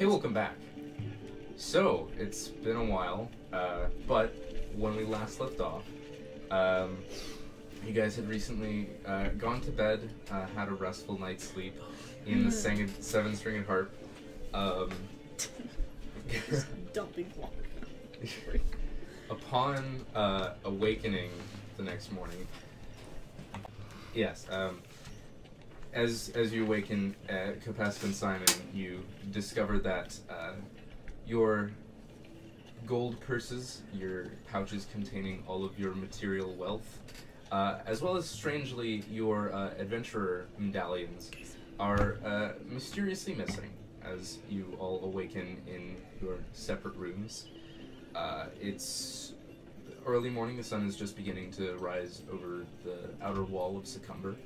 Hey, welcome back. So, it's been a while, but when we last left off, you guys had recently gone to bed, had a restful night's sleep in the seven-stringed harp. Just dumping water. Upon awakening the next morning, yes, as you awaken, Kepesk and Simon, you discover that your gold purses, your pouches containing all of your material wealth, as well as, strangely, your adventurer medallions are mysteriously missing as you all awaken in your separate rooms. It's early morning, the sun is just beginning to rise over the outer wall of Succumber.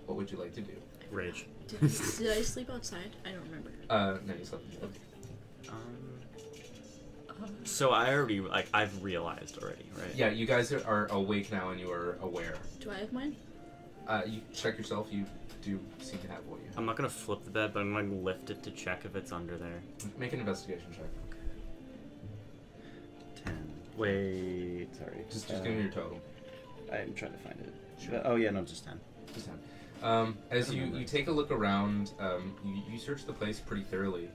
What would you like to do? Rage. Did I sleep outside? I don't remember. No, you slept inside. So I already, I've realized already, right? Yeah, you guys are awake now and you are aware. Do I have mine? You check yourself, you do seem to have what you have. I'm not gonna flip the bed, but I'm gonna lift it to check if it's under there. Make an investigation check. 10. Wait, sorry. Just give me your total. I'm trying to find it. Sure. Oh yeah, no, just 10. Just 10. As you take a look around, you search the place pretty thoroughly.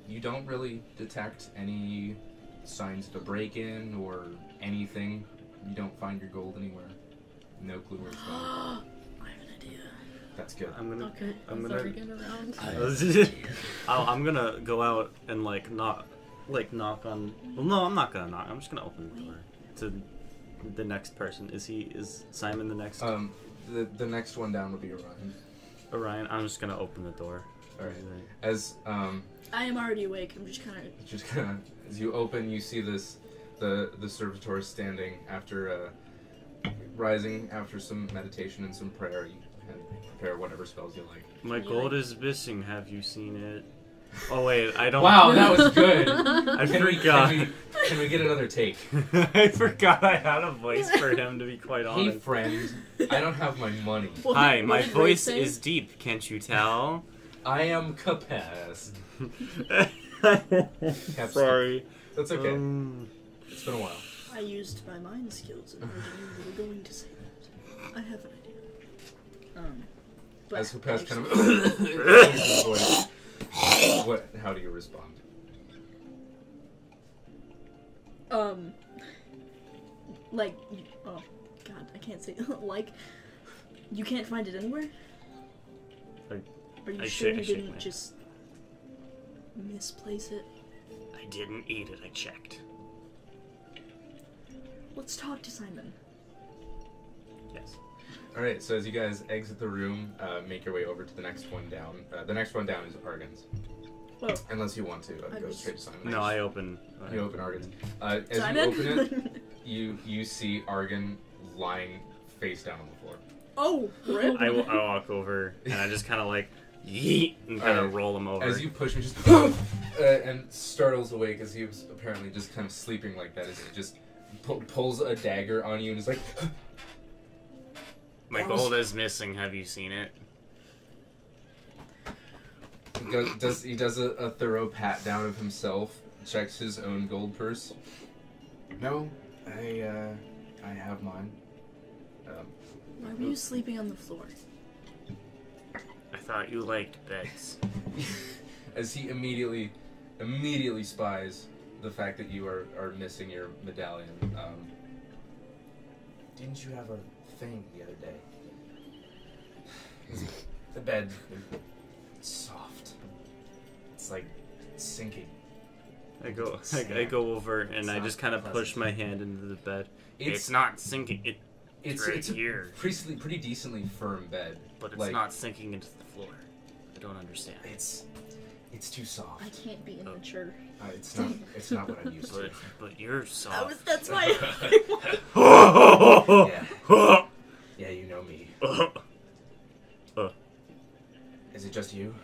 You don't really detect any signs of a break-in or anything. You don't find your gold anywhere. No clue where it's gone. I have an idea. That's good. I'm gonna. Okay. I'm Is gonna. Oregon around? I'm gonna go out and knock on. Well, no, I'm not gonna knock. I'm just gonna open the door to the next person. Is Simon the next? The next one down will be Orion. Orion. I'm just gonna open the door. All right. As I am already awake. I'm just kind of. As you open, you see the servitor standing after rising after some meditation and some prayer. You can prepare whatever spells you like. My gold is missing. Have you seen it? Oh wait, I don't. Wow, that was good. I forgot. Can we get another take? I forgot I had a voice for him. To be quite honest. Hey friend, I don't have my money. Hi, my voice is deep. Can't you tell? I am Kepesk. Sorry. That's okay. It's been a while. I used my mind skills and I knew you were going to say that. I have an idea. But As Kepesk kind of his voice, how do you respond? oh god, I can't say like, you can't find it anywhere? Are you sure you didn't just misplace it? I didn't eat it, I checked. Let's talk to Simon. Yes. Alright, so as you guys exit the room, make your way over to the next one down. The next one down is Argan's. Whoa. Unless you want to go straight to Simon. No, I open. You open Argan's. As Simon? you open it, you see Argan lying face down on the floor. Oh, rip. I walk over and I just kind of yeet and kind of roll him over. As you push him, just and startles awake as he was apparently just kind of sleeping like that. As he just pulls a dagger on you and is like, My gold is missing. Have you seen it? He does a thorough pat down of himself, checks his own gold purse. No, I have mine. Why were you sleeping on the floor? I thought you liked beds. As he immediately spies the fact that you are missing your medallion. Didn't you have a thing the other day? The bed, it's soft. It's like sinking. I go over and I just kind of push my hand into the bed. It's not sinking. It's right here. A pretty decently firm bed. But it's not sinking into the floor. I don't understand. It's too soft. I can't be immature. It's not what I'm used to. But you're soft. That's why. Yeah, you know me. Is it just you?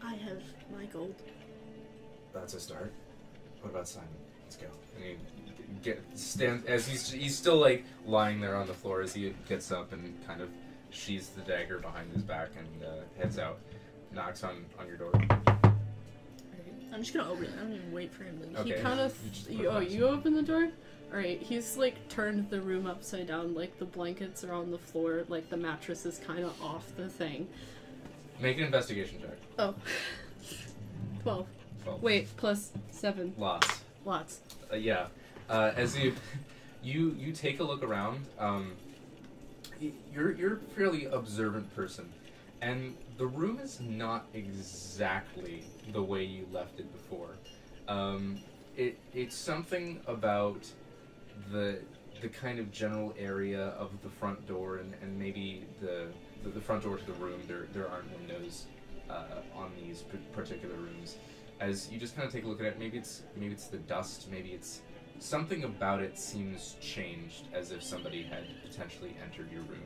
I have my gold. That's a start. What about Simon? Let's go. And he stands as he's still lying there on the floor as he gets up and kind of sheathes the dagger behind his back and heads out. Knocks on your door. I'm just gonna open it. I don't even wait for him to... Okay. He kind of... you open the door? Alright, he's like turned the room upside down, like the blankets are on the floor, like the mattress is kind of off the thing. Make an investigation check. Oh. 12. 12. Wait, plus 7. Lots. Lots. Yeah. As you take a look around, you're a fairly observant person, and the room is not exactly the way you left it before. It's something about the kind of general area of the front door and maybe the front door to the room. There aren't windows on these particular rooms. As you just kind of take a look at it, maybe it's the dust, maybe it's something about it seems changed, as if somebody had potentially entered your room.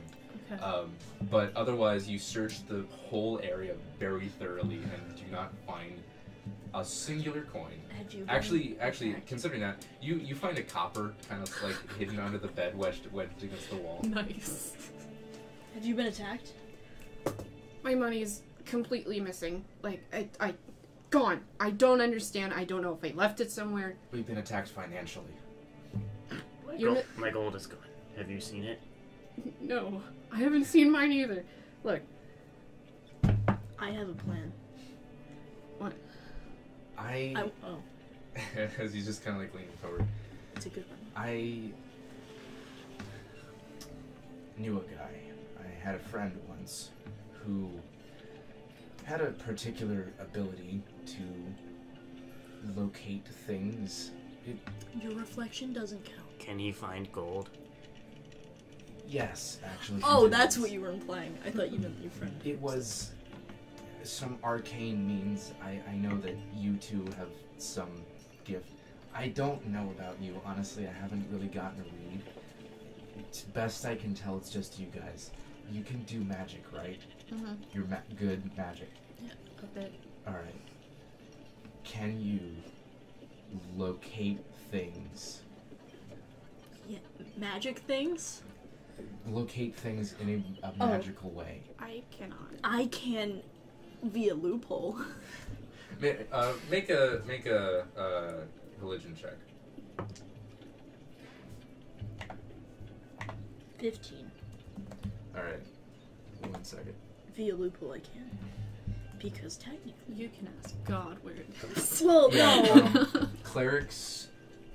Okay. But otherwise, you search the whole area very thoroughly and do not find a singular coin. Actually, considering that, you find a copper kind of like hidden under the bed, wedged against the wall. Nice. Have you been attacked? My money's completely missing. Like, I gone. I don't understand. I don't know if I left it somewhere. We've been attacked financially. My gold is gone. Have you seen it? No, I haven't seen mine either. Look. I have a plan. What? Oh, As he's just kind of like leaning forward. it's a good one. I knew a guy. I had a friend once who had a particular ability to locate things. Your reflection doesn't count. Can he find gold? Yes, actually. Oh, he that's did. what you were implying. I thought you meant your friend. It was some arcane means. I know that you two have some gift. I don't know about you, honestly. I haven't really gotten a read. It's best I can tell, it's just you guys. You can do magic, right? Mm-hmm. You're good magic. Yeah, a bit. Alright. Can you locate things? Yeah, magic things? Locate things in a magical way. I cannot. I can via loophole. Make a religion check. 15. All right. 1 second. Via loophole I can. Because technically... You can ask God where it is. Well, no! Clerics,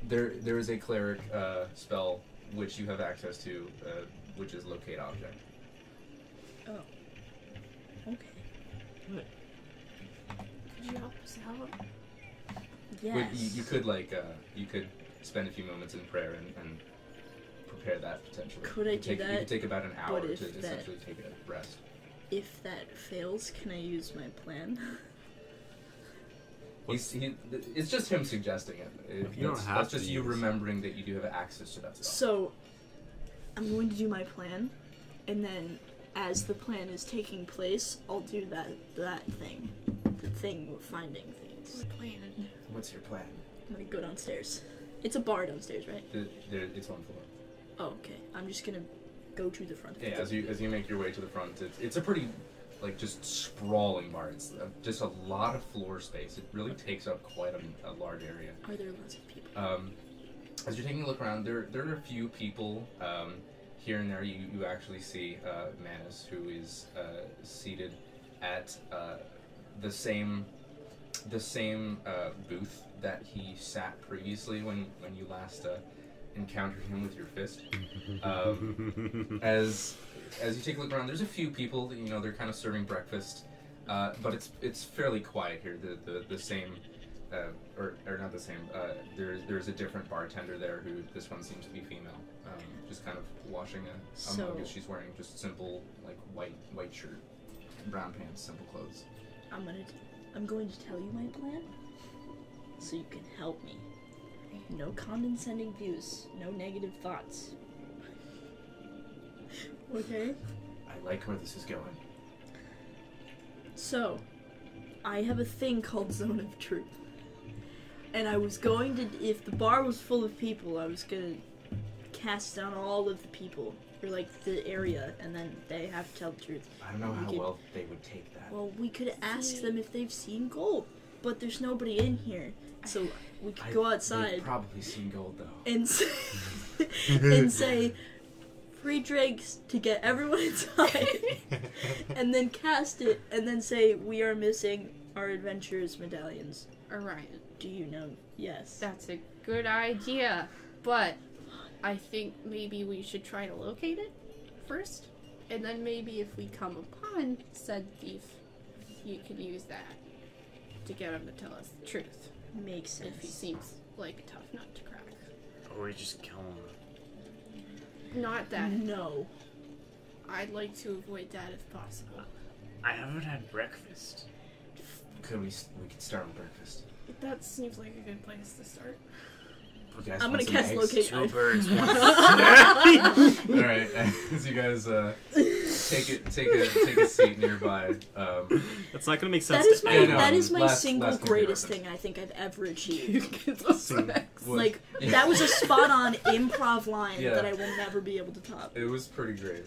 there is a cleric spell which you have access to, which is locate object. Oh. Okay. Could you help us out? Yes. You could you could spend a few moments in prayer and prepare that potentially. Could I do that? You could take about an hour to if essentially take a rest. If that fails, can I use my plan? It's just him suggesting it. You don't have that's to just you use remembering that you do have access to that stuff. So, I'm going to do my plan, and then as the plan is taking place, I'll do that thing. The thing with finding things. Plan. What's your plan? I'm gonna go downstairs. It's a bar downstairs, right? It's on floor. Oh, okay. I'm just gonna go to the front. Yeah, as you make your way to the front, it's a pretty, just sprawling bar. It's just a lot of floor space. It really takes up quite a large area. Are there lots of people? As you're taking a look around, there are a few people. Here and there, you actually see Manus, who is seated at the same booth that he sat previously when you last encountered him with your fist. As you take a look around, there's a few people that, they're kind of serving breakfast, but it's fairly quiet here. The same, or not the same. There's a different bartender there who this one seems to be female, just kind of washing a mug as she's wearing just simple white shirt, brown pants, simple clothes. I'm going to tell you my plan, so you can help me. No condescending views, no negative thoughts. Okay? I like where this is going. So, I have a thing called Zone of Truth. And I was going to, if the bar was full of people, I was going to cast down all of the people, or the area, and then they have to tell the truth. I don't know how well they would take that. Well, we could ask them if they've seen gold. but there's nobody in here, so we could go outside. They've probably seen gold though. And say, and say, free drinks to get everyone inside, and then cast it, and then say, we are missing our adventurers medallions. Orion. Do you know? Yes. That's a good idea, but I think maybe we should try to locate it first, and then maybe if we come upon said thief, you can use that to get him to tell us the truth. Makes sense. If he seems like a tough nut to crack. Or we just kill him. Not that. No. I'd like to avoid that if possible. I haven't had breakfast. We could start with breakfast. That seems like a good place to start. You guys I'm want gonna some cast eggs? locate. Two birds, one Alright, as you guys take a seat nearby. That's not gonna make sense That is to my anyone. that is my Last single movie greatest reference. thing I think I've ever achieved. Would- Like that was a spot on improv line Yeah. that I will never be able to top. It was pretty great.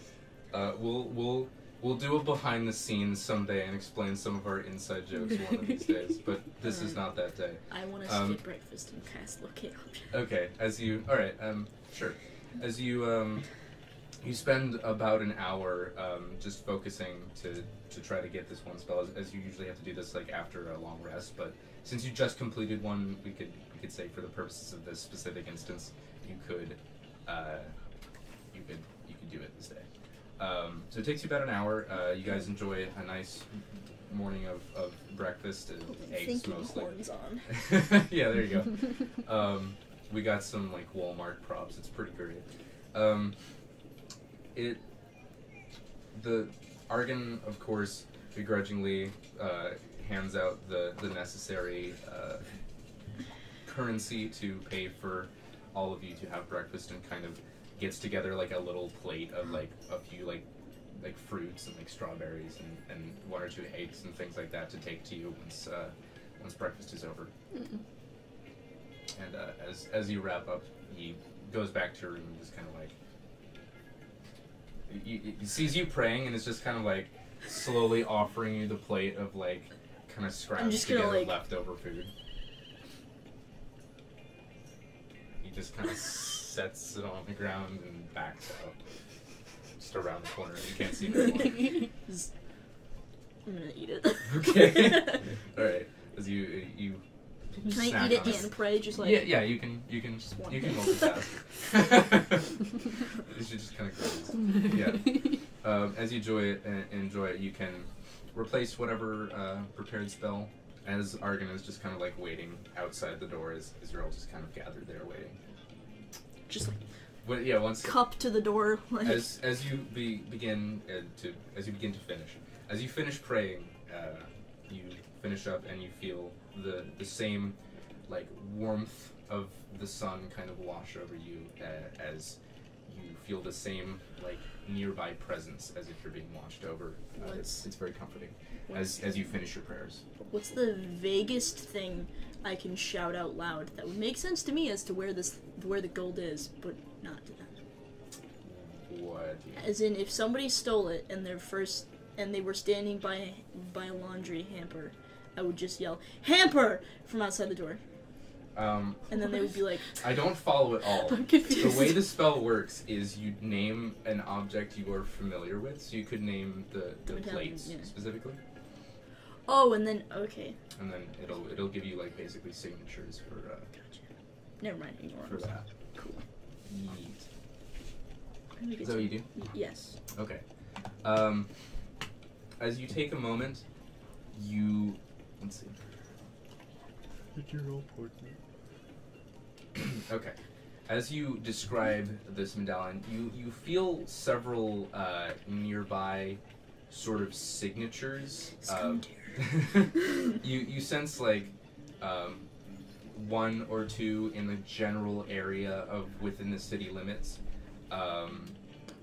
We'll do a behind the scenes someday and explain some of our inside jokes one of these days, but this is not that day. I want to skip breakfast and cast locate object. Okay, sure. As you you spend about an hour just focusing to try to get this one spell, as you usually have to do this like after a long rest, but since you just completed one, we could say for the purposes of this specific instance, you could do it this day. So it takes you about an hour. You guys enjoy a nice morning of breakfast, eggs Thinking mostly. horns on. Yeah, there you go. We got some like Walmart props. It's pretty great. The Argon, of course, begrudgingly hands out the necessary currency to pay for all of you to have breakfast, and kind of gets together like a little plate of like a few like fruits and like strawberries and one or two eggs and things like that to take to you once breakfast is over. Mm-mm. And as you wrap up, he goes back to your room and just kind of like he sees you praying, and is just kind of like slowly offering you the plate of like kind of scraps just gonna, together like- leftover food. He just kind of sets it on the ground and backs out, just around the corner. You can't see him anymore. I'm gonna eat it. Okay. All right. As you Can I snack eat it on and pray? Just like yeah, you can one. multitask. You should just kind of graze. Yeah. As you enjoy it, you can replace whatever prepared spell. As Argon is just kind of like waiting outside the door, as you're all just kind of gathered there waiting. just like Well, yeah, once cup to the door. Like as you begin to finish, as you finish praying, you finish up and you feel the same like warmth of the sun kind of wash over you, as you feel the same like nearby presence as if you're being watched over. It's very comforting as you finish your prayers. What's the vaguest thing I can shout out loud that would make sense to me as to where the gold is, but not to them? What? As in, if somebody stole it and they were standing by a laundry hamper, I would just yell "hamper" from outside the door, and then they would be like, I don't follow it all. I'm confused. The way the spell works is you name an object you are familiar with, so you could name the Medallion, plates yeah. specifically, "Oh," and then okay, and then it'll give you like basically signatures for gotcha. Never mind, ignore for it. that. Cool. Yeet. Is that what you do? Yes. Okay. As you take a moment, let's see. Did you roll portrait? Okay. As you describe this medallion, you feel several nearby sort of signatures. You sense like one or two in the general area of within the city limits.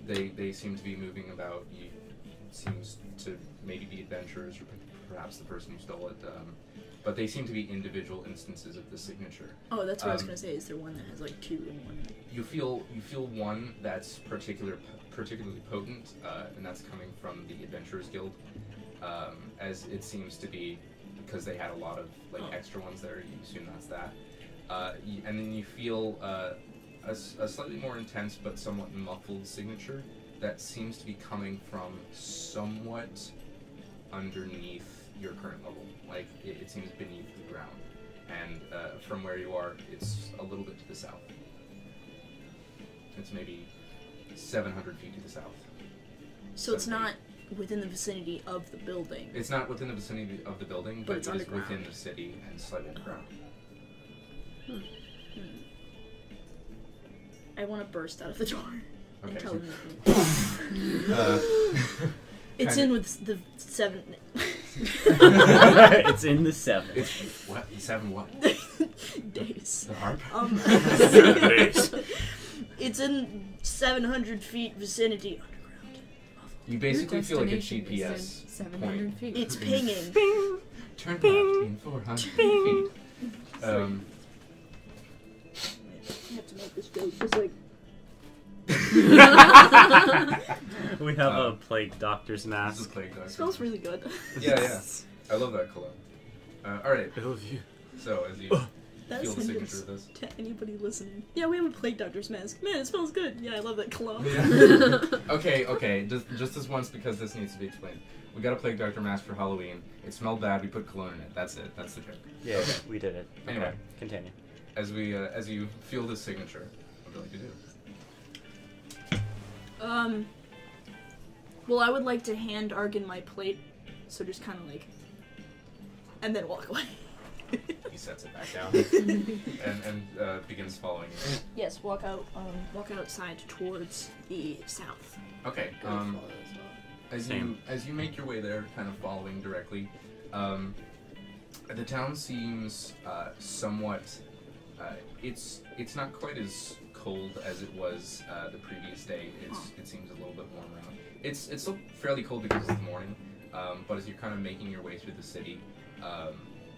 They seem to be moving about. It seems to maybe be adventurers or perhaps the person who stole it. But they seem to be individual instances of the signature. Oh, that's what I was gonna say. Is there one that has like two in one? You feel one that's particularly potent, and that's coming from the Adventurers Guild, as it seems to be because they had a lot of like Oh. extra ones there. You assume that's that. And then you feel a slightly more intense but somewhat muffled signature that seems to be coming from somewhat underneath your current level. Like it seems beneath the ground, and from where you are, it's a little bit to the south. It's maybe 700 feet to the south. So it's not within the vicinity of the building. It's not within the vicinity of the building, But but it's it is underground. within the city and slightly underground. I want to burst out of the door and Okay, tell so- them Uh, it's kinda- in with the 7 It's in the 7. It's what? 7 what? days. The harp? It's in 700 feet vicinity underground. You basically Your feel like a destination is GPS in 700 point. feet. It's pinging. Turn left in 400 feet. I have to make this joke just like. We have a plague doctor's This is mask. plague doctor. It smells really good. Yeah. I love that cologne. Alright, I love you. so as you That feel the sentence signature of this. to anybody listening. Yeah, we have a plague doctor's mask. Man, it smells good. Yeah, I love that cologne. Okay, just this once because this needs to be explained. We got a plague doctor mask for Halloween. It smelled bad, we put cologne in it. That's it. That's the joke. Yeah, we did it. Anyway. Okay, continue. As you feel this signature, what would you like to do? Well, I would like to hand Argon my plate, so just kind of like, and then walk away. He sets it back down and begins following you. Yes, walk outside towards the south. Okay. As you make your way there, kind of following directly, the town seems somewhat. It's not quite as cold as it was the previous day. It seems a little bit warmer out. It's still fairly cold because it's the morning, but as you're kind of making your way through the city,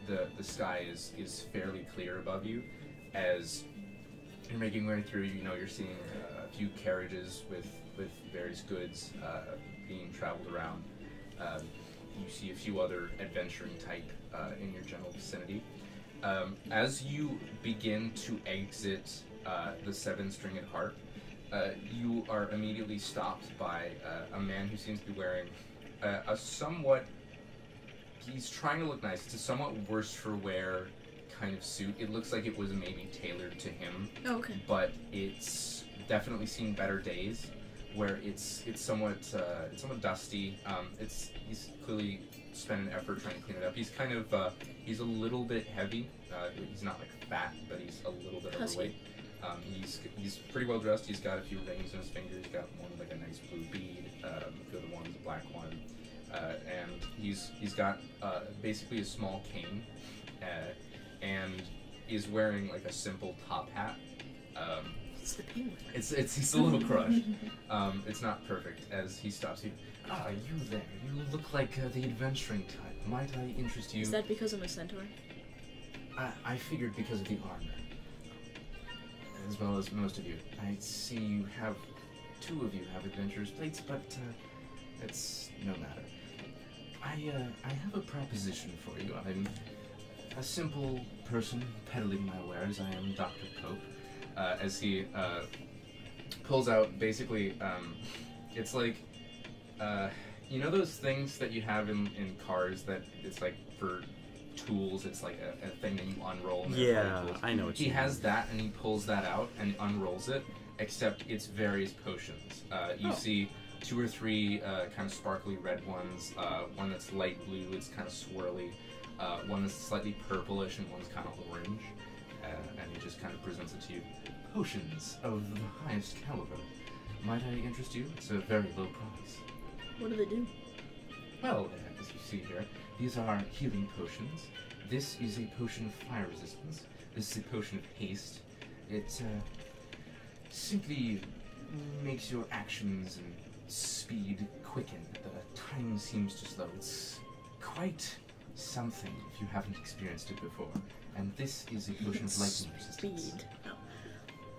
the sky is fairly clear above you. As you're making your way through, you're seeing a few carriages with various goods being traveled around. You see a few other adventuring type in your general vicinity. As you begin to exit the 7-stringed harp, you are immediately stopped by a man who seems to be wearing a somewhat. He's trying to look nice. It's a somewhat worse for wear kind of suit. It looks like it was maybe tailored to him, Oh, okay. but it's definitely seen better days. Where it's somewhat dusty. He's clearly spent an effort trying to clean it up. He's kind of he's a little bit heavy. He's not like fat, but he's a little bit overweight. He's pretty well dressed. He's got a few rings in his fingers. He's got one with like a nice blue bead. A few other ones, a black one, and he's got basically a small cane, and is wearing like a simple top hat. It's the penguin. He's a little crushed. It's not perfect as he stops you. Ah, you there. You look like the adventuring type. Might I interest you? Is that because I'm a centaur? I figured because of the armor. As well as most of you. I see you have, 2 of you have adventurer's plates, but it's no matter. I have a proposition for you. I'm a simple person peddling my wares. I am Dr. Cope. As he pulls out, basically, it's like, those things that you have in cars that it's like for tools, it's like a thing that you unroll. And Yeah, I know what he you mean. has that, and he pulls that out and unrolls it, except it's various potions. You see 2 or 3 kind of sparkly red ones, one that's light blue, it's kind of swirly, one that's slightly purplish, and one's kind of orange. And he just kind of presents it to you. Potions of the highest caliber. Might I interest you? It's a very low price. What do they do? Well, as you see here, these are healing potions. This is a potion of fire resistance. This is a potion of haste. It simply makes your actions and speed quicken. The time seems to slow. It's quite something if you haven't experienced it before. And this is a potion of lightning resistance. Speed.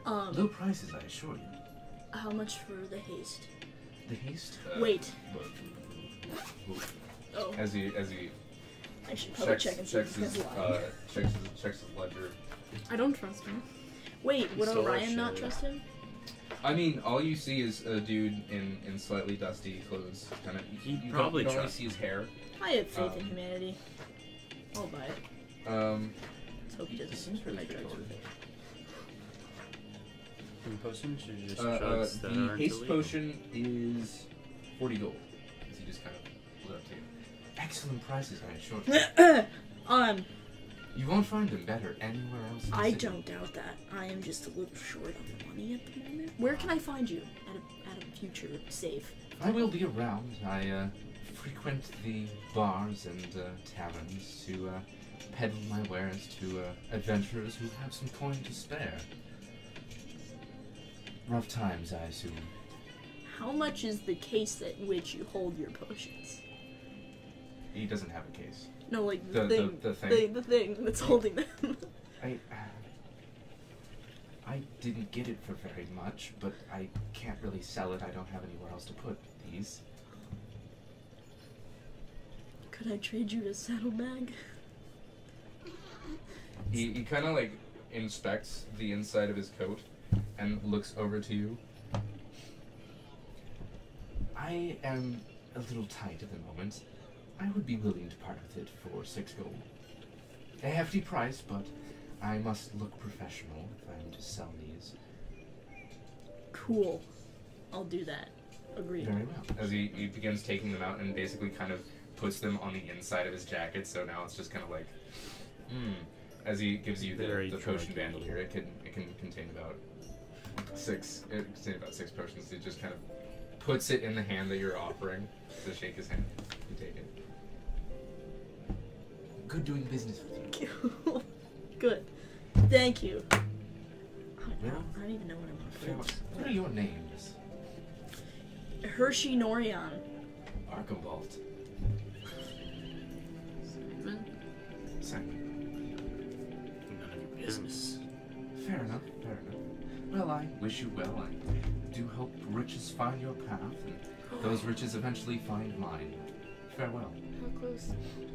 Oh. Low prices, I assure you. How much for the haste? The haste? Wait. Oh. As he I should probably check and see if checks this guy's lying. his ledger. I don't trust him. Wait, would Stole our Orion not shit. trust him? I mean, all you see is a dude in slightly dusty clothes. Kind of. He'd probably you don't really trust. see his hair. I have faith in humanity. I'll buy it. Let's hope he doesn't Seems put my pretty drugs with it. Potions or just drugs that the aren't haste illegal? potion is 40 gold. As he just kind of lit up to you. Excellent prices, I assure you. You won't find them better anywhere else. In the I city. don't doubt that. I am just a little short on money at the moment. Where can I find you at a future save? I will be around. I frequent the bars and taverns to peddle my wares to adventurers who have some coin to spare. Rough times, I assume. How much is the case at which you hold your potions? He doesn't have a case. No, like The thing. the thing that's holding them. I didn't get it for very much, but I can't really sell it. I don't have anywhere else to put these. Could I trade you a saddlebag? He kind of like inspects the inside of his coat and looks over to you. I am a little tight at the moment. I would be willing to part with it for 6 gold. A hefty price, but I must look professional if I'm to sell these. Cool. I'll do that. Agreed. Very well. As he begins taking them out and basically kind of puts them on the inside of his jacket, so now it's just kind of like, As he gives you Very the potion drug. bandolier, it can contain about 6. It can contain about 6 potions. He just kind of puts it in the hand that you're offering to shake his hand. You take it. Good doing business with you. Good. Thank you. I Well, don't even know what I'm on. What are your names? Hershey Norion. Archibald. Simon. None of your business. Fair enough, fair enough. Well, I wish you well. I do hope riches find your path, and those riches eventually find mine. Farewell. How close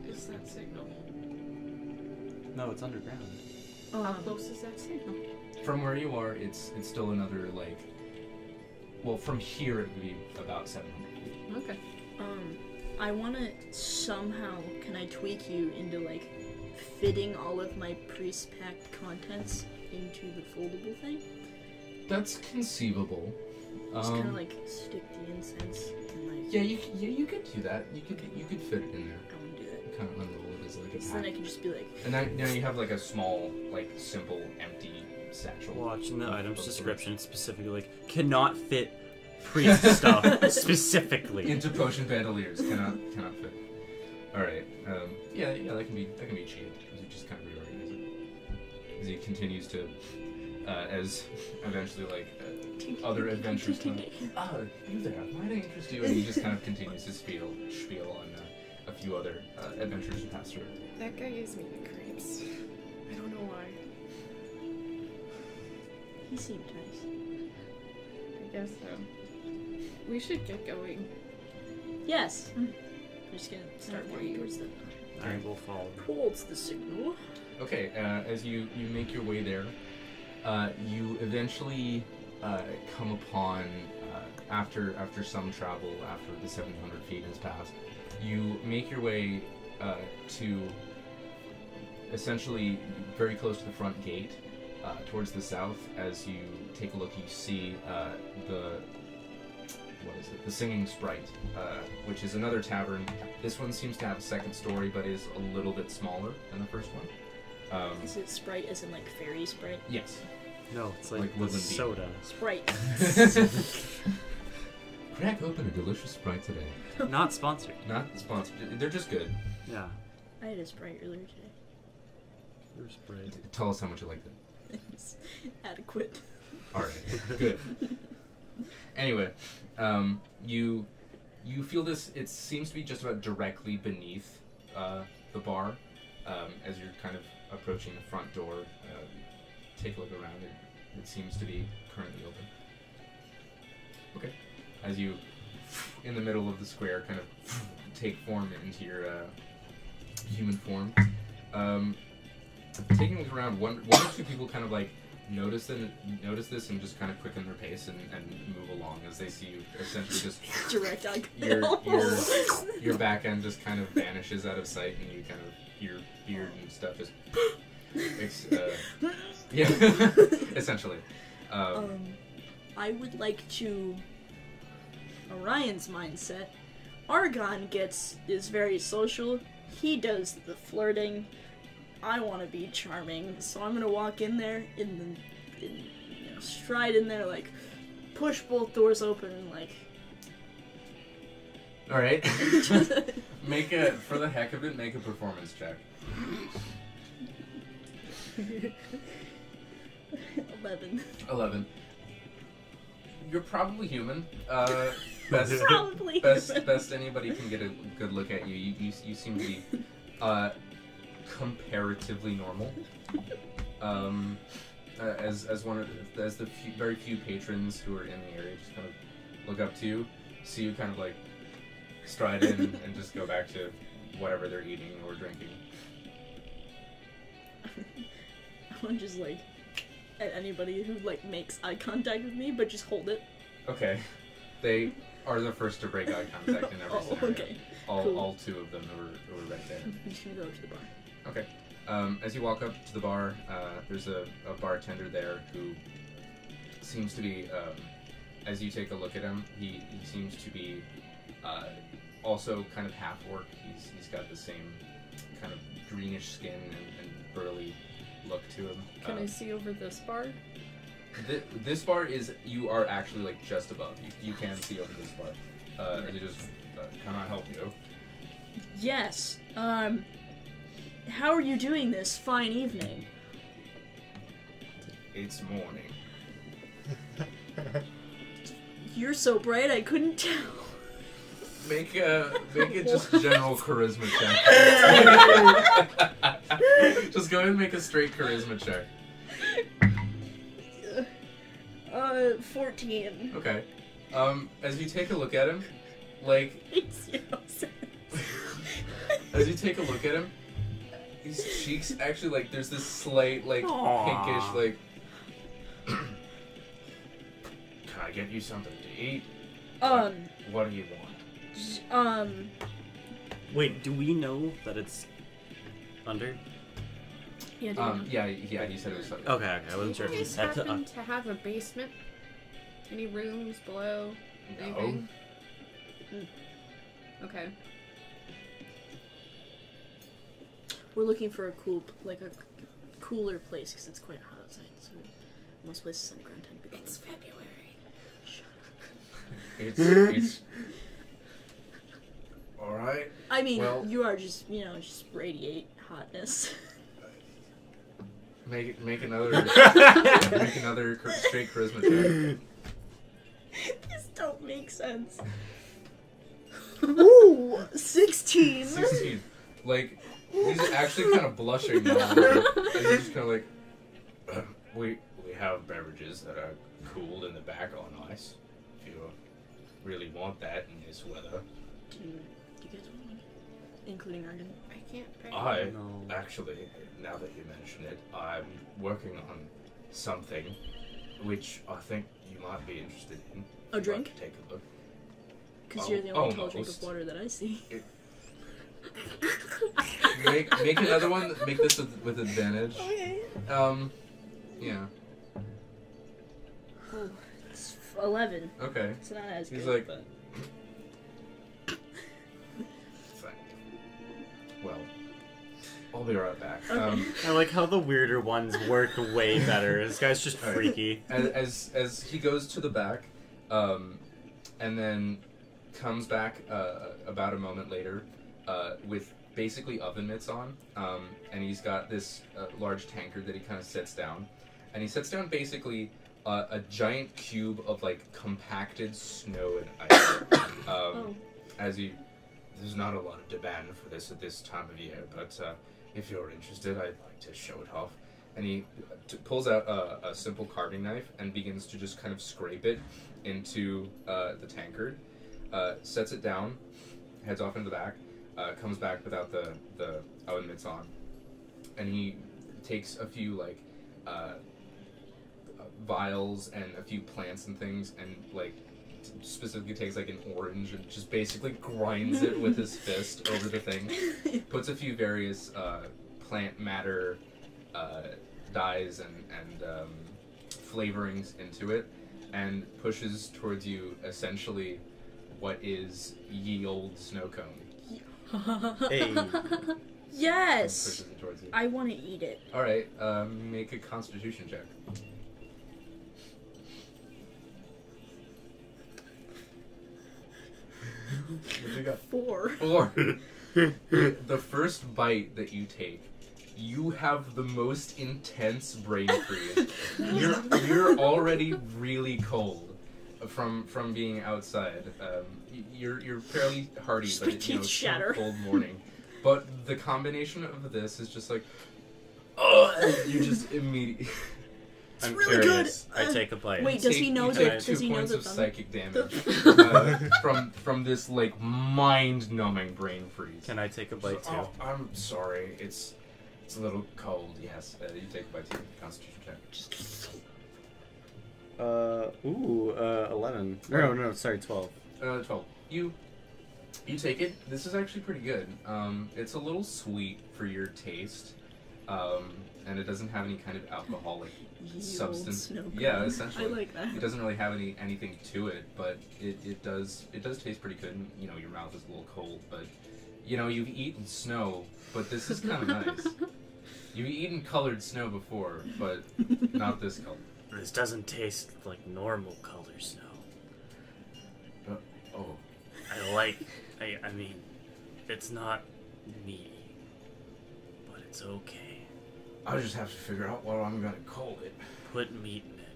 is that signal? No, it's underground. How close is that signal? From where you are, it's still another like. Well, from here it would be about 700 feet. Okay. I want to somehow. Can I tweak you into like fitting all of my priest-packed contents into the foldable thing? That's conceivable. Just kind of like stick the incense and like. Yeah, you could do that. You could fit it in there. I want to do that. Kind of unroll it as like a So then I pack. can just be like. And now you have like a small, like simple, empty satchel. Watching the items description specifically, like, cannot fit priest stuff specifically. Into potion bandoliers cannot fit. All right. Yeah, that can be cheap. As you just kind of reorganize it. As he continues to, as eventually like other adventures come. You there? Might I interest you? And he just kind of continues his spiel on a few other adventures you pass through. That guy gives me the creeps. I don't know why. He seemed nice. I guess so. We should get going. Yes. I'm just gonna start walking towards the. I will follow. Towards the signal. Okay, as you make your way there, you eventually come upon, after some travel, after the 700 feet has passed, you make your way to essentially very close to the front gate, towards the south. As you take a look, you see the Singing Sprite, which is another tavern. This one seems to have a second story, but is a little bit smaller than the first one. Is it Sprite as in like fairy Sprite? Yes. No, it's like Like the Woodland Bee. soda. Sprite. Crack open a delicious Sprite today. Not sponsored. Not sponsored. They're just good. Yeah. I had a Sprite earlier today. Your Sprite. Tell us how much you liked it. It's adequate. All right. Good. Anyway, you feel this. It seems to be just about directly beneath the bar. As you're kind of approaching the front door, take a look around. It seems to be currently open. Okay. As you, in the middle of the square, kind of take form into human form. Taking a look around, one or two people kind of like notice this and just kind of quicken their pace and move along as they see you essentially just Direct eye your back end just kind of vanishes out of sight, and you kind of your beard and stuff is yeah, essentially. I would like to Orion's mindset. Argon is very social. He does the flirting. I want to be charming, so I'm gonna walk in there stride in there, like push both doors open and like. All right. For the heck of it, make a performance check. 11. You're probably human. Best anybody can get a good look at you. You seem to be comparatively normal. As the very few patrons who are in the area just kind of look up to you, see you kind of like stride in and just go back to whatever they're eating or drinking. I'm just like at anybody who like makes eye contact with me, but just hold it. Okay, they are the first to break eye contact in every scenario. Okay. All 2 of them were right there. I'm just gonna go up to the bar. Okay. As you walk up to the bar, there's a bartender there who seems to be, as you take a look at him, he seems to be also kind of half-orc. He's got the same kind of greenish skin and burly look to him. Can I see over this bar? This bar you are actually like just above. You can see over this bar. They just cannot help you. Yes. How are you doing this fine evening? It's morning. You're so bright I couldn't tell. Make a just general charisma check. Just go ahead and make a straight charisma check. 14. Okay. As you take a look at him, like as you take a look at him, his cheeks actually like there's this slight like pinkish like. Can I get you something to eat? What do you want? Wait, do we know that it's under? Yeah, yeah, he said it was under. Okay, I wasn't sure if Do you he guys said happen to have a basement? Any rooms below? No. Anything? Okay. We're looking for a cooler place because it's quite hot outside. So most places on ground tend to be. It's February. It's all right. I mean, well, you are just radiate hotness. Make another straight charisma check. These don't make sense. Ooh, 16. 16. Like he's actually kind of blushing now. And he's just kind of like, we have beverages that are cooled in the back on ice. If you really want that in this weather. Do you guys want one? Including Arden? I can't pay. Actually, now that you mention it, I'm working on something which I think you might be interested in. A drink? Like to take a look. Because you're the only tall drink almost. of water that I see. Make another one. Make this with advantage. Okay. Yeah. Oh, it's 11. Okay. It's not as He's good, like- but... Fine. Well, I'll be right back. Okay. I like how the weirder ones work way better. This guy's just Alright. freaky. As he goes to the back, and then comes back about a moment later with basically oven mitts on, and he's got this large tankard that he kind of sets down, and he sets down basically a giant cube of like compacted snow and ice. There's not a lot of demand for this at this time of year, but if you're interested, I'd like to show it off. And he pulls out a simple carving knife and begins to just kind of scrape it into the tankard, sets it down, heads off into the back, comes back without the oven mitts on, and he takes a few like vials and a few plants and things, and like specifically takes like an orange and just basically grinds it with his fist over the thing. Puts a few various plant matter dyes and flavorings into it, and pushes towards you essentially what is ye old snow cone. Hey. Yes! Pushes it towards you. I want to eat it. Alright, make a constitution check. What you got? 4. 4. The first bite that you take, you have the most intense brain freeze. You're already really cold from being outside. You're fairly hardy, Just but my teeth it's shatter. a cold morning. But the combination of this is just like, you just immediately. I'm really curious. good. I take a bite. Wait, does he know you that? take 2 Does he know points that? of psychic damage The- from this like mind-numbing brain freeze. Can I take a bite too? Oh, I'm sorry. It's a little cold. Yes, you take a bite too. Constitution check. 11. No, sorry, 12. 12. You take it. This is actually pretty good. It's a little sweet for your taste, and it doesn't have any kind of alcoholic substance. Yeah, essentially. I like that. It doesn't really have anything to it, but it does taste pretty good. And, you know, your mouth is a little cold, but you know you've eaten snow, but this is kind of nice. You've eaten colored snow before, but not this color. This doesn't taste like normal color snow. Oh, I mean, it's not meaty, but it's okay. I just have to figure out what I'm gonna call it. Put meat in it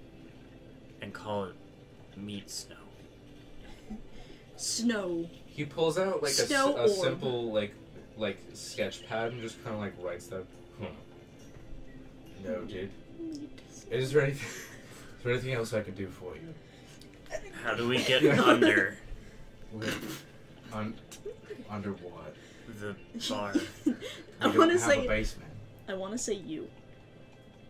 and call it meat snow. Snow. he pulls out like Snow a orb. simple like sketch pad and just kind of like writes that. No, dude. Is there anything else I can do for you? How do we get under Under what? the bar? I We want don't to have a say. basement. I want to say you.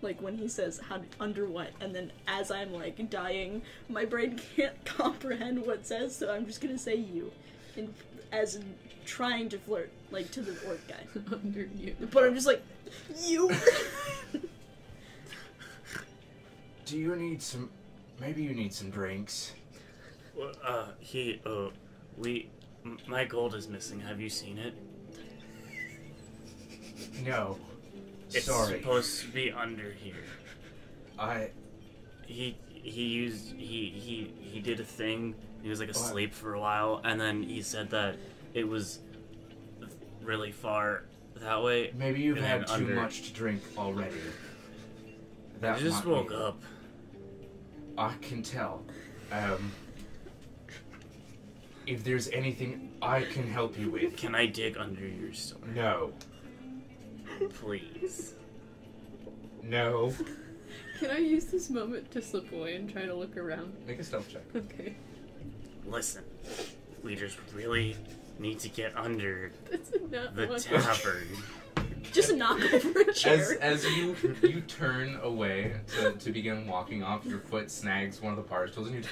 Like when he says how under what, and then as I'm like dying, my brain can't comprehend what it says, so I'm just gonna say you, as in trying to flirt like to the orc guy. Under you. But I'm just like you. Do you need some? Maybe you need some drinks. Well, my gold is missing. Have you seen it? No. It's Sorry. supposed to be under here. I He did a thing. He was like What? asleep for a while, and then he said that it was really far that way. maybe you've And had then too under- much to drink already. I just might woke be- up. I can tell. If there's anything I can help you with, Can I dig under your store, no, please? no. Can I use this moment to slip away and try to look around? Make a stealth check. Okay. Listen, we just really need to get under That's not the one. tavern. Just knock over a chair. As you turn away to begin walking off, your foot snags one of the bar stools, and you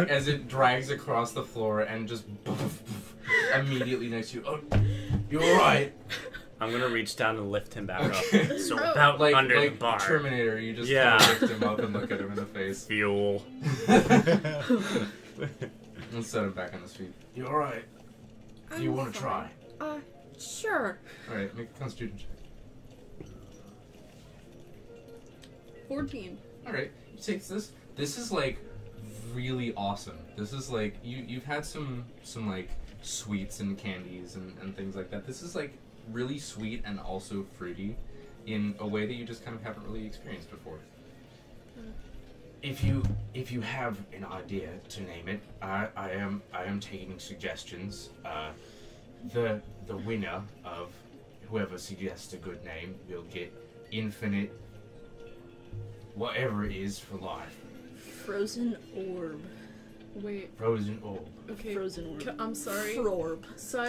as it drags across the floor and just immediately next to you. Oh, You're alright. I'm gonna reach down and lift him back Okay. up. So Oh. about like under like the bar. Terminator, you just Yeah. kind of lift him up and look at him in the face. Fuel. Let's set him back on his feet. You're alright. Do you want to try? Sure. All right, make a constitution check. 14. All right, you take this. This is like really awesome. This is like you've had some like sweets and candies and things like that. This is like really sweet and also fruity in a way that you just kind of haven't really experienced before. If you have an idea to name it, I am taking suggestions. The winner of whoever suggests a good name will get infinite whatever it is for life. Frozen orb. Wait. Frozen orb. Okay. Frozen orb. I'm sorry. Frorb.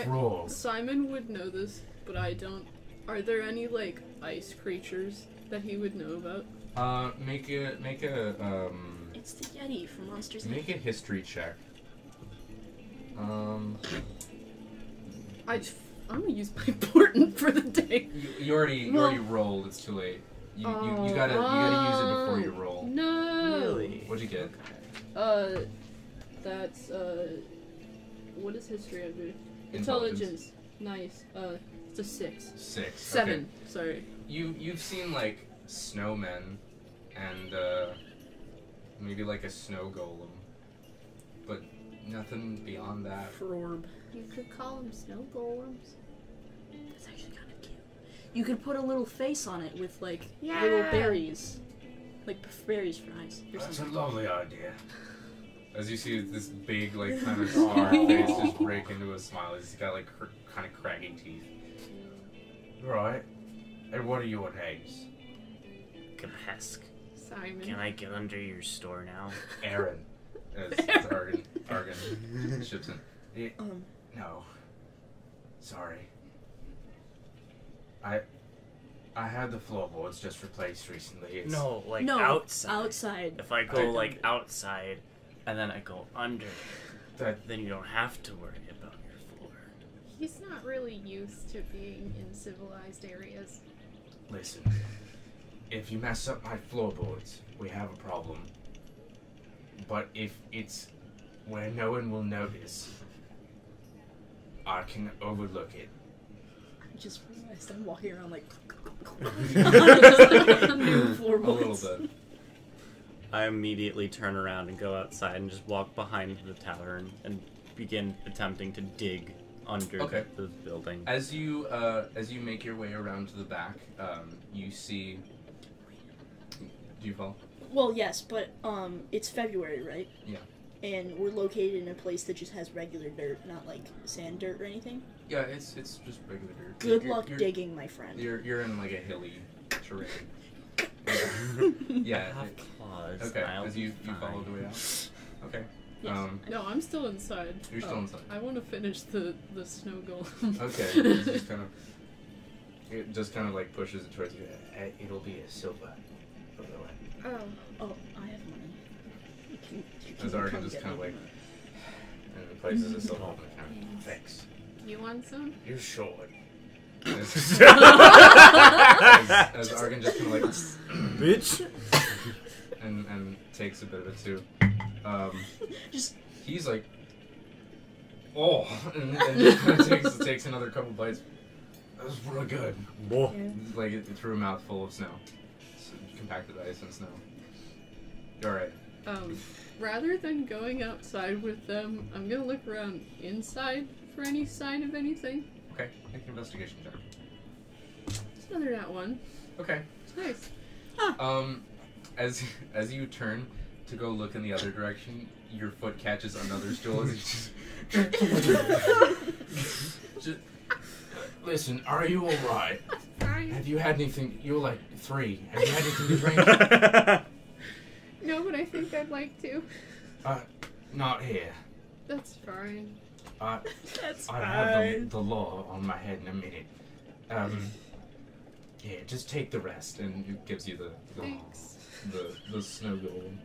Frog. Simon would know this, but I don't. Are there any like ice creatures that he would know about? Make a It's the Yeti from Monsters Inc. make a history check. I'm gonna use my important for the day. You already rolled. It's too late. You gotta use it before you roll. No. Really? What'd you get? That's what is history under? Intelligence. Nice. It's a 6. 6. 7. Okay. Sorry. You've seen like snowmen and maybe like a snow golem, but nothing beyond that. Frorb. You could call them snow golems. That's actually kind of cute. You could put a little face on it with like Yeah. little berries, like berries for eyes. Or That's a something. lovely idea. As you see this big like kind of scarred face just break into a smile. He's got like kind of craggy teeth. Right. And what are your names? Kepesk. Simon. Can I get under your store now? Aaron. As Argon ships in. No. Sorry. I had the floorboards just replaced recently. It's, No, like no, outside. outside. If I go like outside and then I go under, That then you don't have to worry about your floor. He's not really used to being in civilized areas. listen. If you mess up my floorboards, we have a problem. But if it's where no one will notice, I can overlook it. I just realized I'm walking around like A little bit. I immediately turn around and go outside and just walk behind the tower and begin attempting to dig under Okay. the building. As you make your way around to the back, you see. Do you follow? Well, yes, but it's February, right? Yeah. And we're located in a place that just has regular dirt, not like sand dirt or anything. Yeah, it's just regular dirt. Good luck digging, my friend. You're in like a hilly terrain. Yeah. I have claws. Okay. I'll As be you fine. follow the way out. Okay. Yes. No, I'm still inside. You're still inside. I want to finish the snow golem. Okay. It just kind of like pushes it towards you. It'll be a silver, by the way. Oh, I have money. You can As Argon come just get kind of my like money. and places a silver on the counter. Thanks. You want some? You're short. As Argon just kind of like Bitch! and takes a bit of it too. Just He's like, oh, and just kind of takes another couple bites. That was really good. Whoa. Like it threw a mouthful of snow, compacted ice and snow. All right. Rather than going outside with them, I'm gonna look around inside for any sign of anything. Okay. Make an investigation check. It's another nat 1. Okay. It's nice. As you turn to go look in the other direction, your foot catches another stool as you just Listen, are you alright? Fine. Have you had anything? You're like 3. Have you had anything to drink? No, but I think I'd like to. Not here. That's fine. that's I have the law on my head in a minute. Yeah, just take the rest. and it gives you the Thanks. snow golem.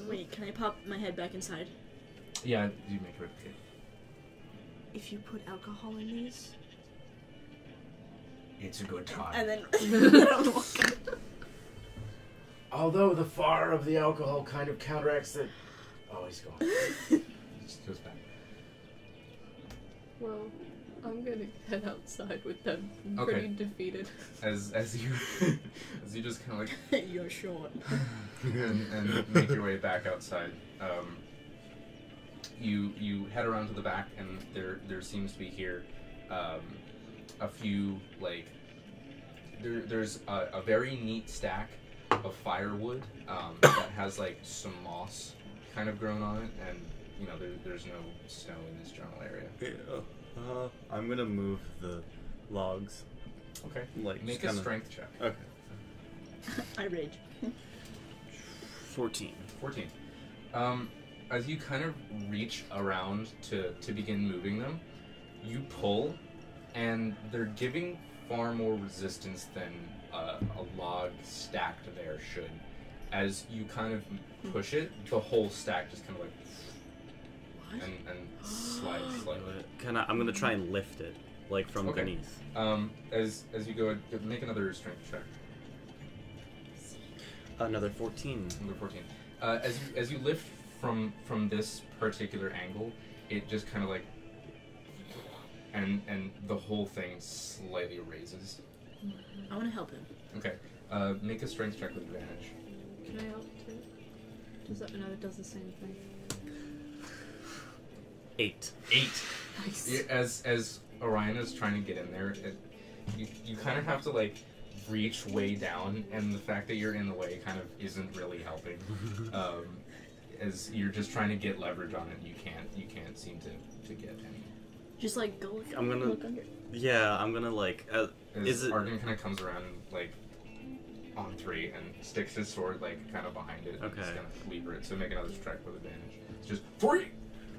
Wait, can I pop my head back inside? Yeah, you make it okay. If you put alcohol in these, It's a good time. and then Although the fire of the alcohol kind of counteracts the... Oh, he's gone. It just goes back. Well, I'm gonna head outside with them. I'm Okay. pretty defeated. As you just kind of like you're short. and make your way back outside. You head around to the back, and there seems to be here a few like there's a very neat stack of firewood that has like some moss kind of grown on it, and you know there's no snow in this general area. I'm gonna move the logs. Okay. Like Make just a kinda- strength check. Okay. I rage. 14. 14. as you kind of reach around to begin moving them, you pull, and they're giving far more resistance than a log stacked there should. As you kind of push it, the whole stack just kind of like and slides slightly. I'm gonna try and lift it, like from Okay. beneath. As you go, make another strength check. Another 14. Number 14. As you lift from this particular angle, it just kind of like, and the whole thing slightly raises. I want to help him. Okay. Make a strength check with advantage. Can I help too? Does that know it does the same thing? 8. 8. Nice. As Orion is trying to get in there, you kind of have to like reach way down, and the fact that you're in the way kind of isn't really helping. As you're just trying to get leverage on it, you can't seem to get any. Just like go. I'm gonna- look under. Yeah, I'm gonna like. As Is it? Arden kind of comes around like on 3 and sticks his sword like kind of behind it. And Okay. He's gonna lever it. So make another strike with advantage. It's just 3.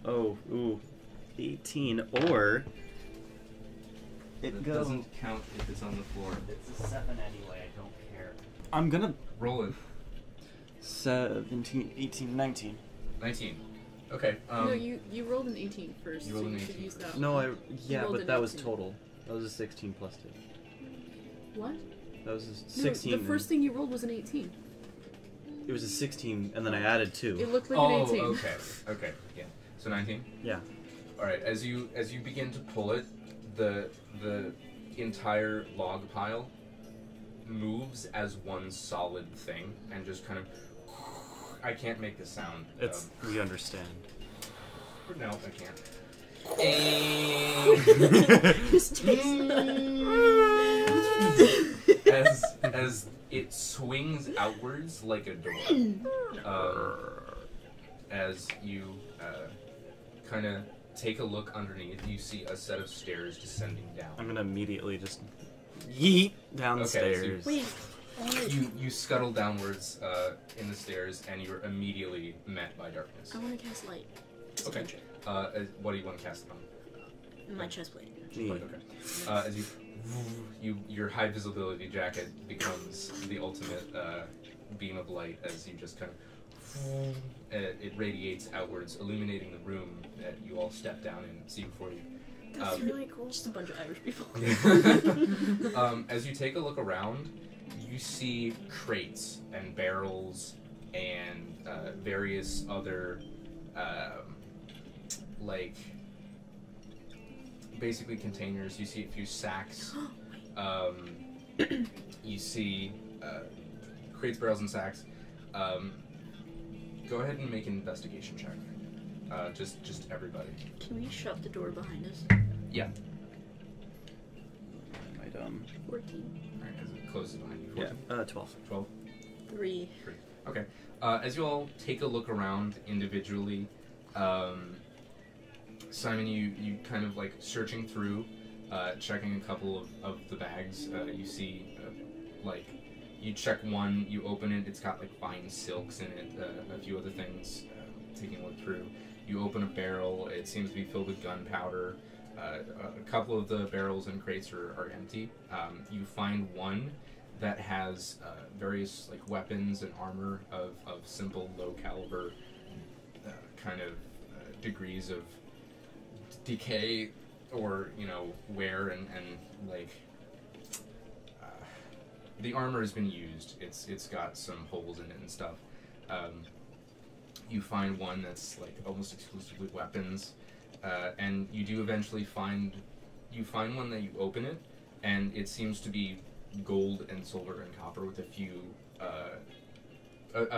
Oh, ooh, 18 or. It doesn't count if it's on the floor. It's a 7 anyway. I don't care. I'm gonna Roll it. 17, 18, 19. 19. Okay. No, you rolled an 18 first, You so rolled you an should 18 use that. first. No, yeah, rolled but an that was 18. total. That was a 16 plus 2. What? That was a No, 16. the first thing you rolled was an 18. It was a 16, and then I added 2. It looked like Oh, an 18. okay, yeah. So 19. Yeah. All right. As you begin to pull it, the entire log pile moves as one solid thing, and just kind of. I can't make the sound. It's we understand. No, I can't. Just takes as it swings outwards like a door. As you kind of take a look underneath, you see a set of stairs descending down. I'm gonna immediately just yeet down the Okay, so stairs. Wait. You scuttle downwards in the stairs, and you're immediately met by darkness. I want to cast light. It's a Okay. cantrip. What do you want to cast it on? My chest plate. Me. Okay. As your high visibility jacket becomes the ultimate beam of light as you just kind of it radiates outwards, illuminating the room that you all step down and see before you. That's really cool. Just a bunch of Irish people. As you take a look around, you see crates and barrels and various other like basically containers. You see a few sacks. You see crates, barrels, and sacks. Go ahead and make an investigation check. Just everybody. Can we shut the door behind us? Yeah. My 14. Alright, as it closes behind you. Yeah. 14, 12. 12. 3. Okay. As you all take a look around individually, Simon, you kind of like searching through, checking a couple of the bags. You see, like, you check one, you open it, it's got like fine silks in it, a few other things. Taking a look through, you open a barrel. It seems to be filled with gunpowder. A couple of the barrels and crates are empty. You find one that has various like weapons and armor of simple low caliber kind of degrees of decay or wear and like the armor has been used. It's got some holes in it and stuff. You find one that's like almost exclusively weapons, and you do eventually find one that you open it, and it seems to be gold and silver and copper with a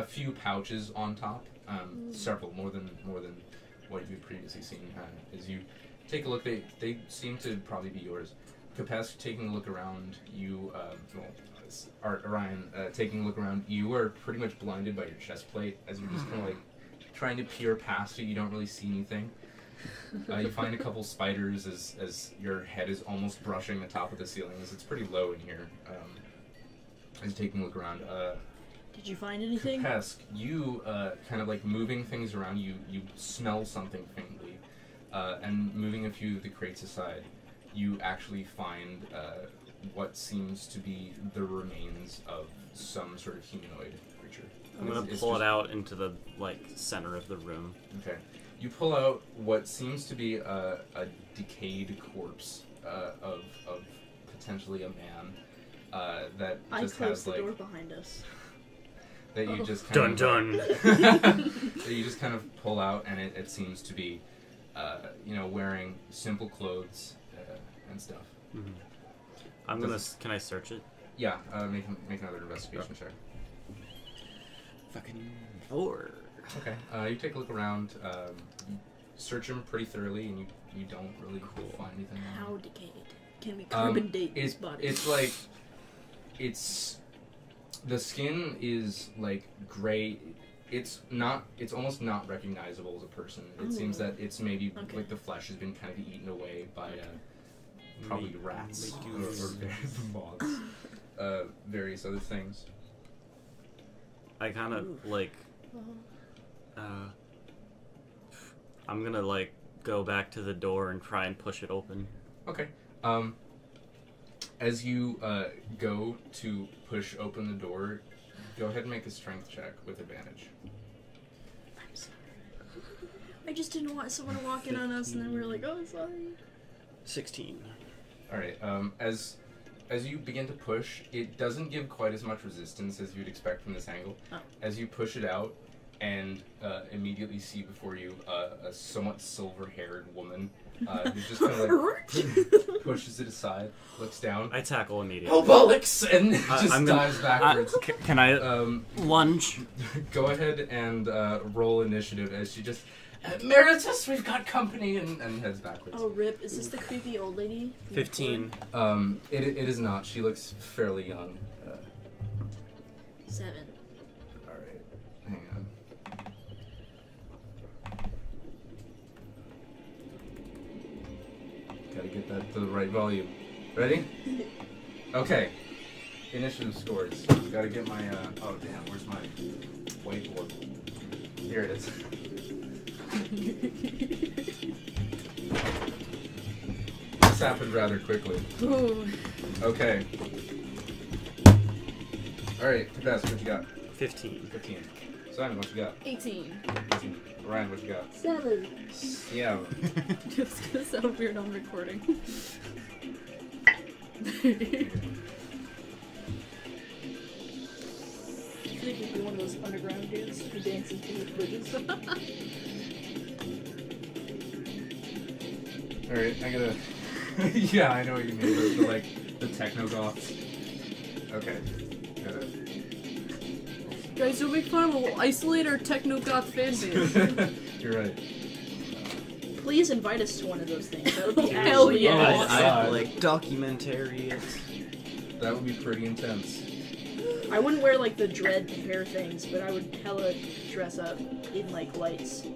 few pouches on top, several more than what you've previously seen. As you take a look, they seem to probably be yours. Kepesk, taking a look around, you Orion, taking a look around, you are pretty much blinded by your chest plate as you're just kind of like trying to peer past it. You don't really see anything. You find a couple spiders as your head is almost brushing the top of the ceiling. It's pretty low in here. As you're taking a look around, Did you find anything? Kepesk, you kind of like moving things around. You smell something faintly, and moving a few of the crates aside, you actually find what seems to be the remains of some sort of humanoid creature. I'm gonna pull it out into the center of the room. Okay. You pull out what seems to be a decayed corpse of potentially a man that just has the door behind us. That you just kind dun. that you just kind of pull out, and it seems to be wearing simple clothes and stuff. Mm-hmm. Can I search it? Yeah. Make another investigation check. Fucking 4. Okay. You take a look around. You search him pretty thoroughly, and you don't really find anything. How decayed? Can we carbon date this body? It's like the skin is like gray. It's almost not recognizable as a person. It seems that it's maybe like the flesh has been kind of eaten away by probably rats or moths, various other things. I kind of I'm gonna go back to the door and try and push it open. Okay. As you go to push open the door, go ahead and make a strength check with advantage. I'm sorry. I just didn't want someone to walk in on us and then we were like, oh, sorry. 16. Alright, as you begin to push, it doesn't give quite as much resistance as you'd expect from this angle. Oh. As you push it out and immediately see before you a somewhat silver-haired woman who just kind of pushes it aside, looks down. I tackle immediately. Oh, bollocks! And just dives backwards. Can I lunge? Go ahead and roll initiative as she just... Meritus, we've got company, and heads backwards. Oh, rip. Is this the creepy old lady? 15. It is not. She looks fairly young. 7. Alright. Hang on. Gotta get that to the right volume. Ready? Okay. Initiative scores. Gotta get my, oh damn, where's my whiteboard? Here it is. This happened rather quickly. Ooh. Okay. Alright, Kepesk, what you got? 15. 15. Simon, what you got? 18. 18. Ryan, what you got? 7. Yeah. It's gonna sound weird on recording. I think we'd be one of those underground dudes who dances through the bridges. Alright, I gotta... yeah, I know what you mean. The techno goths. Okay. Gotta... Guys, don't make fun. We'll isolate our techno goth fan base. You're right. Please invite us to one of those things. That would be Hell actually yeah. awesome. I documentary it. That would be pretty intense. I wouldn't wear the dread hair things, but I would hella dress up in lights.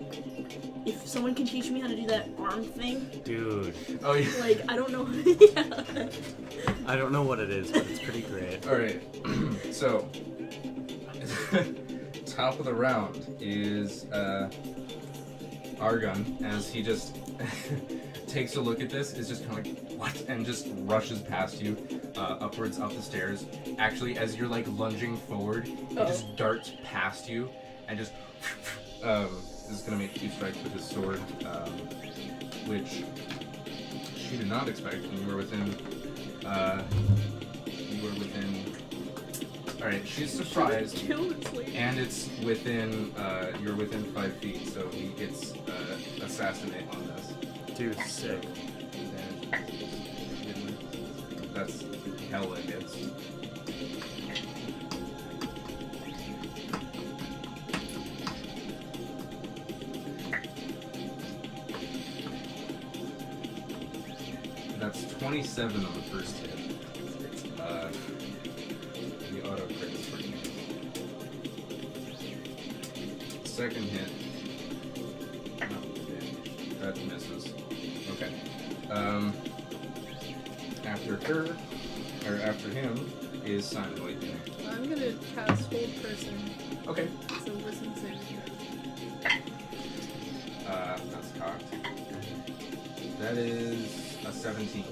If someone can teach me how to do that arm thing, Dude. Oh yeah. I don't know. Yeah. I don't know what it is, but it's pretty great. Alright. So top of the round is Argon, as he just takes a look at this, is just kind of what? And just rushes past you, upwards up the stairs. Actually, as you're lunging forward, he just darts past you and just is gonna make 2 strikes with his sword, which she did not expect. And you were within Alright, she's surprised, and it's within, you're within 5 feet, so he gets, assassinate on this. Dude, sick. That's hella hits. That's 27 on the first hit. The auto crit is pretty good. Second hit. No, that misses. Okay. After her, or after him, is Simon. What do you think? I'm I'm gonna cast Hold Person. Okay. So listen to. That's cocked. That is a 17.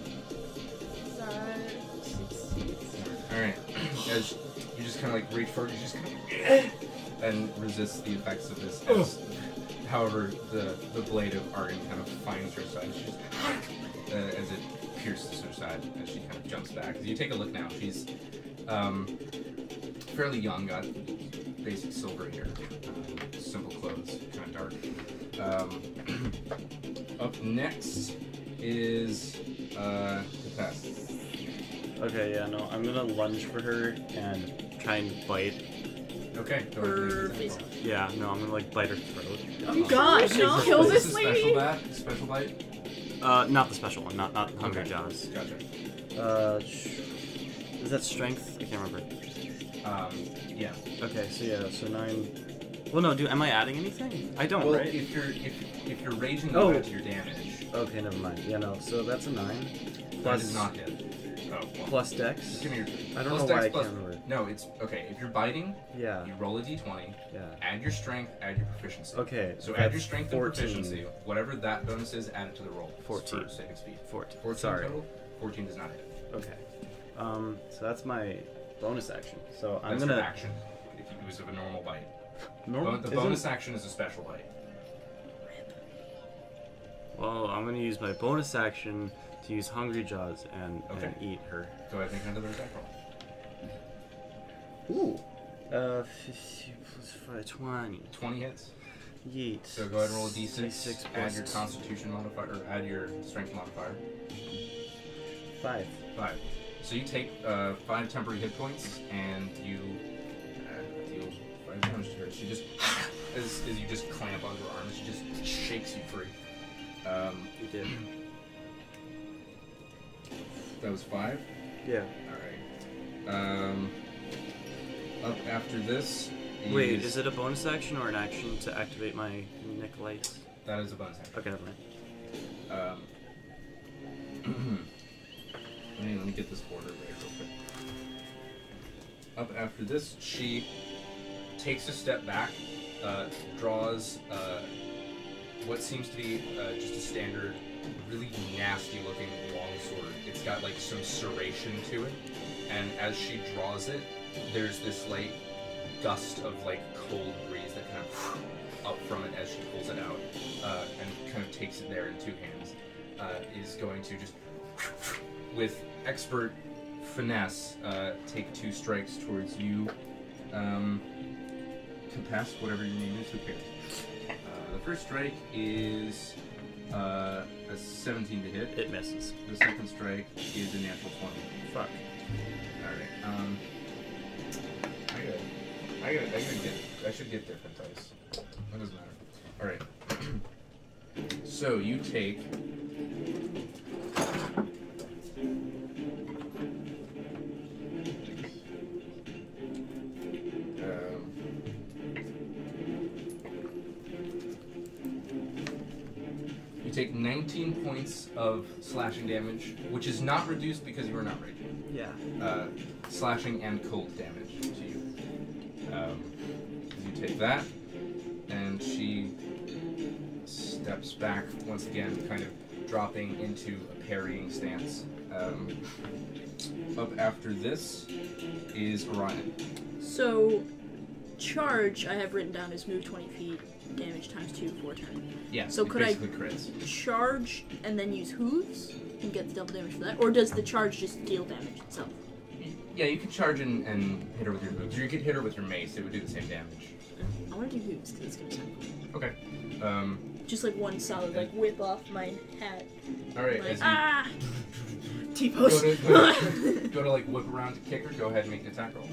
That succeeds. Alright. As you just kind of like reach forward, you just kind of and resist the effects of this. As, however, the blade of Arden kind of finds her side. She just, as it pierces her side, as she kind of jumps back. As you take a look now, she's fairly young, got basic silver hair, simple clothes, kind of dark. Up next is Kepesk. Okay, yeah, no, I'm gonna lunge for her and try and bite. Okay, go Her ahead. face. Yeah, no, I'm gonna like bite her throat. Oh God, no! Kill Is this a lady? Special bite? Not the special one, not Hungry Okay. Jaws. Gotcha. Is that strength? I can't remember. Yeah. Okay, so yeah, so 9. Well, no, am I adding anything? I don't, Well, right? if you're raging, Oh. you add to your damage. Okay, never mind. Yeah, no, so that's a 9. That Plus, does not hit. Oh, well. plus Dex. Just give me your. I don't plus know dex why I plus- can't remember. No, it's okay. If you're biting, Yeah, you roll a d20, yeah. add your strength, add your proficiency. Okay, So that's add your strength 14. and proficiency. Whatever that bonus is, add it to the roll. 14. For saving speed. 14. 14 Sorry. total. 14 does not hit. Okay. So that's my bonus action. So I'm That's gonna your action. If you use of a normal bite. normal. The isn't- bonus action is a special bite. Well, I'm gonna use my bonus action to use Hungry Jaws and eat her. Go ahead and make another attack roll. Ooh. 50 plus 5, 20. 20 hits. Yeet. So go ahead and roll a d6. D6 add your plus constitution modifier, or add your strength modifier. 5. 5. So you take 5 temporary hit points, and you deal 5 damage to her. She just, as you just clamp onto her arm, she just shakes you free. You did. That was 5. Yeah. Alright. Up after this. Wait, is it a bonus action or an action to activate my Nick lights? That is a bonus action. Okay, never mind. Let me get this order right real quick. Up after this, she takes a step back, draws what seems to be just a standard, really nasty-looking longsword. It's got like some serration to it, and as she draws it, there's this like gust of like cold breeze that kind of up from it as she pulls it out, and kind of takes it there in 2 hands. Is going to just with expert finesse take 2 strikes towards you. Kepesk, whatever your name is, who cares? The first strike is a 17 to hit. It misses. The second strike is a natural 20. Fuck. Alright, I should get different dice. That doesn't matter. Alright. So you take you take 19 points of slashing damage, which is not reduced because you are not raging. Yeah. Slashing and cold damage to you. You take that, and she steps back once again, kind of dropping into a parrying stance. Up after this is Orion. So, charge I have written down as move 20 feet, damage times 2 for a turn. Yeah, So could I- basically crits. Charge and then use hooves and get the double damage for that, or does the charge just deal damage itself? Yeah, you can charge and hit her with your hooves. Or you could hit her with your mace, it would do the same damage. I want to do hooves because it's gonna sound cool. Okay. Just like one solid, like whip off my hat. Alright, Like, as you ah! T-pose. go to like whip around to kick her, go ahead and make an attack roll.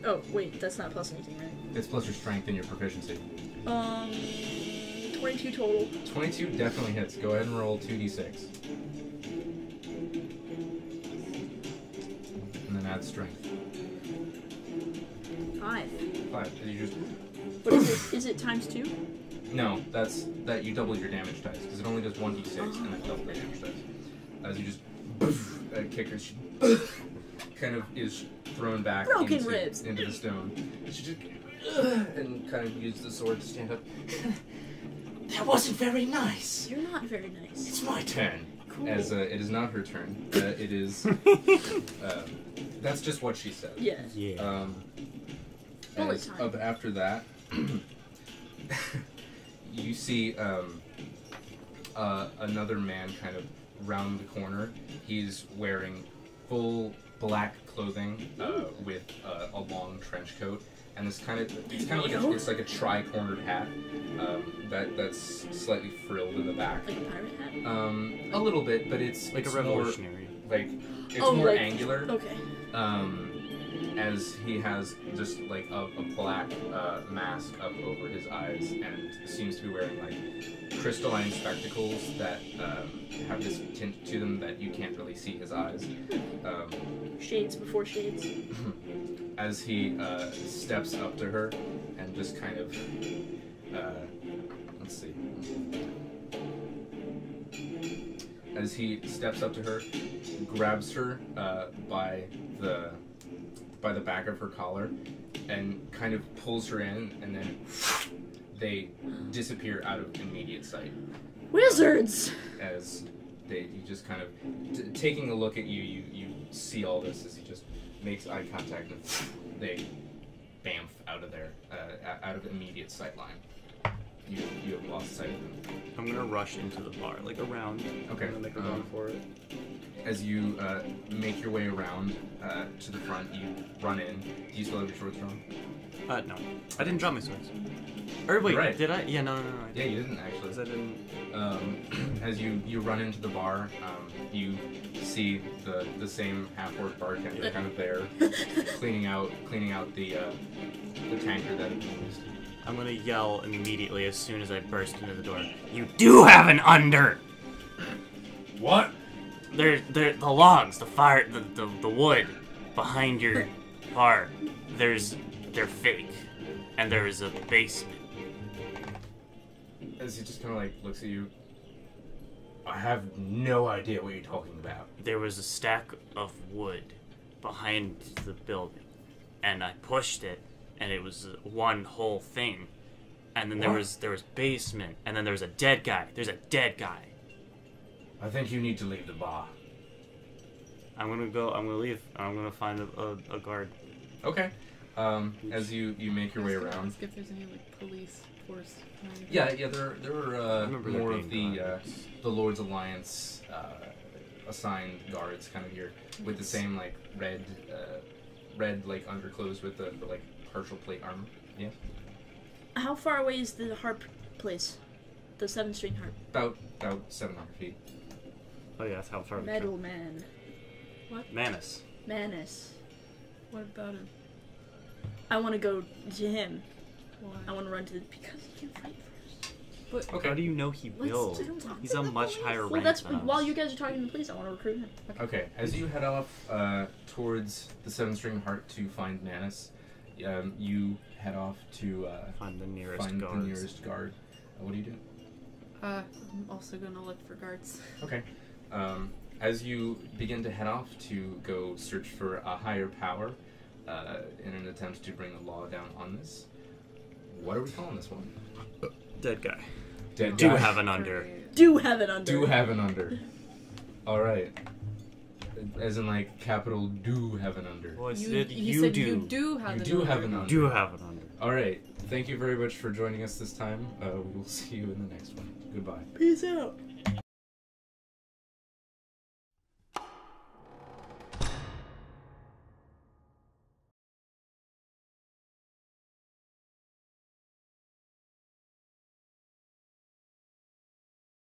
Oh, wait, that's not plus anything, right? It's plus your strength and your proficiency. 22 total. 22 definitely hits. Go ahead and roll 2d6. And then add strength. 5. 5. You just... What is it? Is it times 2? No, that's that you double your damage dice because it only does 1d6 and then double the damage dice. As you just kicker. She kind of is thrown back Broken ribs. into the stone. She just and kind of uses the sword to stand up. That wasn't very nice. You're not very nice. It's my turn. Cool. As it is not her turn. It is. That's just what she said. Yeah. Yeah. Bullet As time. of after that, you see another man kind of round the corner. He's wearing full black clothing with a long trench coat, and it's kind of like a tri-cornered hat that's slightly frilled in the back. Like a pirate hat? A little bit, but it's Like a more, revolutionary. like it's Oh, more like- angular. Okay. As he has just like a black mask up over his eyes and seems to be wearing like crystalline spectacles that have this tint to them that you can't really see his eyes. Shades before shades. As he steps up to her and just kind of let's see. As he steps up to her, grabs her by the back of her collar and kind of pulls her in, and then they disappear out of immediate sight. Wizards! As you just kind of taking a look at you see all this as he just makes eye contact and they bamf out of there, out of immediate sight line. You have lost sight of them. I'm gonna rush into the bar, like around. Okay. I'm gonna make a run for it. As you make your way around to the front, you run in. Do you still have your swords drawn? No. I didn't drop my swords. Or wait, Right. did I? Yeah, no. I Yeah, you didn't actually. Because I didn't. As you run into the bar, you see the same half-orc bartender kind of there, cleaning out the tanker that had been used. I'm gonna yell immediately as soon as I burst into the door. You do have an under! What? They're the logs, the fire, the wood behind your bar. They're fake, and there is a basement. As he just kind of like looks at you. I have no idea what you're talking about. There was a stack of wood behind the building, and I pushed it, and it was one whole thing. And then there was basement, and then there was a dead guy. There's a dead guy. I think you need to leave the bar. I'm gonna leave. I'm gonna find a guard. Okay. As you make your way around. Ask if there's any like police force. Yeah, there were remember there more of being the guards. the Lord's Alliance assigned guards kind of here with the same like red like underclothes with the like partial plate armor. Yeah. How far away is the harp place? The 7-string harp. About 700 feet. Oh yeah, that's how far we Metal man. Manus. Manus. What about him? I want to go to him. Why? I want to run to the... Because he can fight first. How do you know he will? He's a much higher Well, rank that's... than us. While you guys are talking to the police, I want to recruit him. Okay. As you head off towards the 7-string heart to find Manus, you head off to Find the nearest find guards. the nearest guard. What do you do? I'm also gonna look for guards. Okay. As you begin to head off to go search for a higher power in an attempt to bring the law down on this, what are we calling this one? Dead guy. Dead Do guy. have an under. Do have it under. Do have an under. Alright. As in, like, capital do have an under. Well, I You said said you do. you do have You an do under. have an under. Do have an under. Alright. Thank you very much for joining us this time. We will see you in the next one. Goodbye. Peace out.